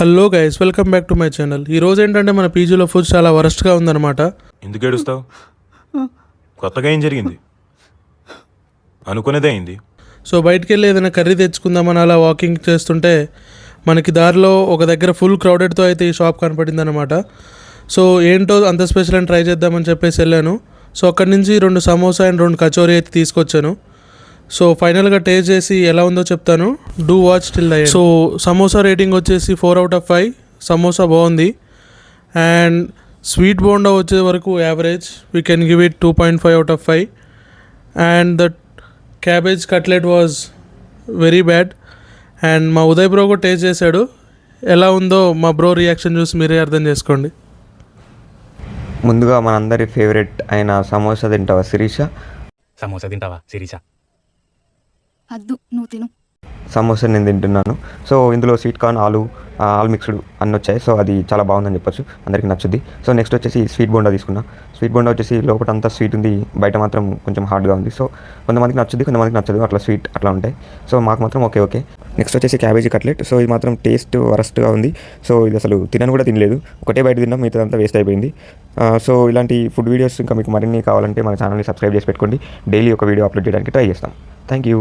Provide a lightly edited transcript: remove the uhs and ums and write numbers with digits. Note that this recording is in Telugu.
Hello guys, welcome back to my channel. ఈరోజు ఏంటంటే మన పీజీలో ఫుడ్ చాలా వరస్ట్గా ఉందన్నమాట. ఎందుకు ఏడుస్తావు? కొత్తగా ఏం జరిగింది? అనుకునేదే అయింది. సో బయటికి వెళ్ళి ఏదైనా కర్రీ తెచ్చుకుందామని అలా వాకింగ్ చేస్తుంటే మనకి దారిలో ఒక దగ్గర ఫుల్ క్రౌడెడ్తో అయితే ఈ షాప్ కనపడింది అనమాట. సో ఏంటో అంత స్పెషల్ అని ట్రై చేద్దామని చెప్పేసి వెళ్ళాను. సో అక్కడి నుంచి 2 సమోసా అండ్ 2 కచోరీ అయితే తీసుకొచ్చాను. సో ఫైనల్గా టేస్ట్ చేసి ఎలా ఉందో చెప్తాను. Do watch till the end. So samosa rating వచ్చేసి 4/5. సమోసా బాగుంది. అండ్ స్వీట్ బోండా వచ్చే వరకు average, we can give it 2.5/5. And the cabbage cutlet was very bad. And మా ఉదయ్ బ్రో కూడా టేస్ట్ చేశాడు. ఎలా ఉందో మా బ్రో రియాక్షన్ చూసి మీరే అర్థం చేసుకోండి. ముందుగా మనందరి ఫేవరెట్ అయిన సమోసా తింటావా శిరీష? సమోసా తింటావా శిరీష? అద్దు, నువ్వు తిను. సమోసా నేను తింటున్నాను. సో ఇందులో స్వీట్ కార్న్, ఆల్ మిక్స్డ్ అన్నీ వచ్చాయి. సో అది చాలా బాగుందని చెప్పొచ్చు, అందరికీ నచ్చుద్ది. సో నెక్స్ట్ వచ్చేసి స్వీట్ బోండా తీసుకున్నా. స్వీట్ బోండా వచ్చేసి లోపల అంతా స్వీట్ ఉంది, బయట మాత్రం కొంచెం హార్డ్గా ఉంది. సో కొంతమందికి నచ్చుద్ది, కొంతమందికి నచ్చదు, అట్లా స్వీట్ అట్లా ఉంటాయి. సో మాకు మాత్రం ఓకే. నెక్స్ట్ వచ్చేసి క్యాబేజీ కట్లెట్. సో ఇది మాత్రం టేస్ట్ వరస్ట్గా ఉంది. సో ఇది అసలు తినను కూడా తినలేదు, ఒకటే బయట తిన్నాం, మిగతా అంతా వేస్ట్ అయిపోయింది. సో ఇలాంటి ఫుడ్ వీడియోస్ ఇంకా మీకు మరిన్ని కావాలంటే మన ఛానల్ని సబ్స్క్రైబ్ చేసి పెట్టుకోండి. డైలీ ఒక వీడియో అప్లోడ్ చేయడానికి ట్రై చేస్తాం. Thank you.